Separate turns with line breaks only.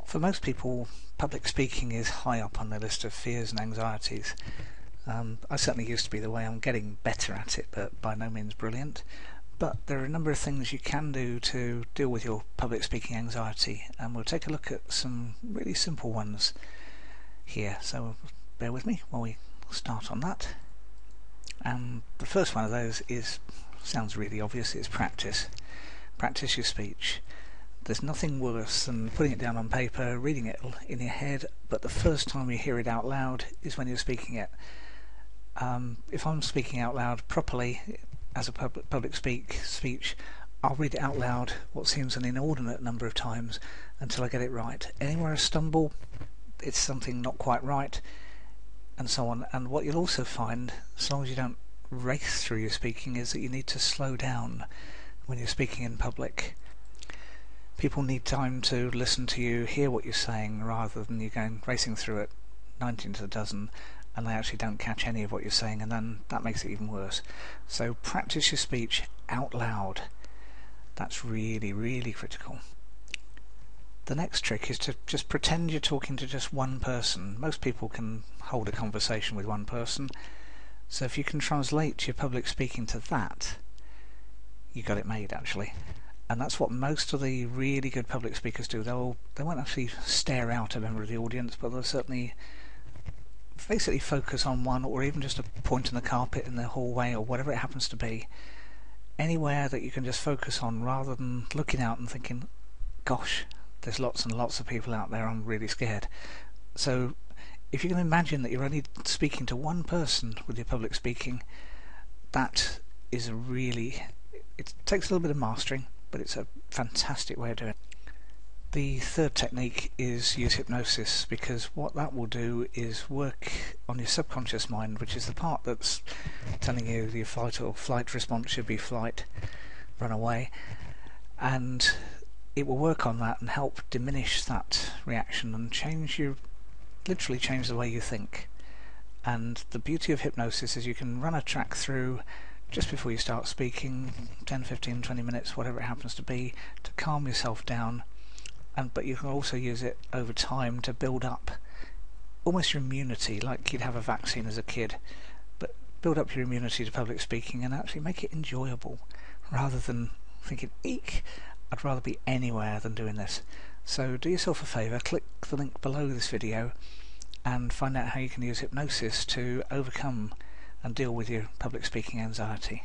For most people, public speaking is high up on their list of fears and anxieties. I certainly used to be the way. I'm getting better at it, but by no means brilliant. But there are a number of things you can do to deal with your public speaking anxiety, and we'll take a look at some really simple ones here. So bear with me while we start on that. And the first one of those sounds really obvious, it's practice. Practice your speech. There's nothing worse than putting it down on paper, reading it in your head, but the first time you hear it out loud is when you're speaking it. If I'm speaking out loud properly as a public speech, I'll read it out loud what seems an inordinate number of times until I get it right. Anywhere I stumble, it's something not quite right, and so on. And what you'll also find, as long as you don't race through your speaking, is that you need to slow down when you're speaking in public. People need time to listen to you, hear what you're saying, rather than you going racing through it 19 to the dozen and they actually don't catch any of what you're saying, and then that makes it even worse. So practice your speech out loud. That's really, really critical. The next trick is to just pretend you're talking to just one person. Most people can hold a conversation with one person, so if you can translate your public speaking to that, you got it made actually. And that's what most of the really good public speakers do. They won't actually stare out a member of the audience, but they'll certainly basically focus on one, or even just a point in the carpet in the hallway or whatever it happens to be. Anywhere that you can just focus on rather than looking out and thinking, gosh, there's lots and lots of people out there, I'm really scared. So if you can imagine that you're only speaking to one person with your public speaking, that is it takes a little bit of mastering, but it's a fantastic way of doing it. The third technique is use hypnosis, because what that will do is work on your subconscious mind, which is the part that's telling you your fight or flight response should be flight, run away, and it will work on that and help diminish that reaction and literally change the way you think. And the beauty of hypnosis is you can run a track through just before you start speaking, 10, 15, 20 minutes, whatever it happens to be, to calm yourself down. But you can also use it over time to build up almost your immunity, like you'd have a vaccine as a kid, but build up your immunity to public speaking and actually make it enjoyable, rather than thinking, eek, I'd rather be anywhere than doing this. So do yourself a favour, click the link below this video and find out how you can use hypnosis to overcome and deal with your public speaking anxiety.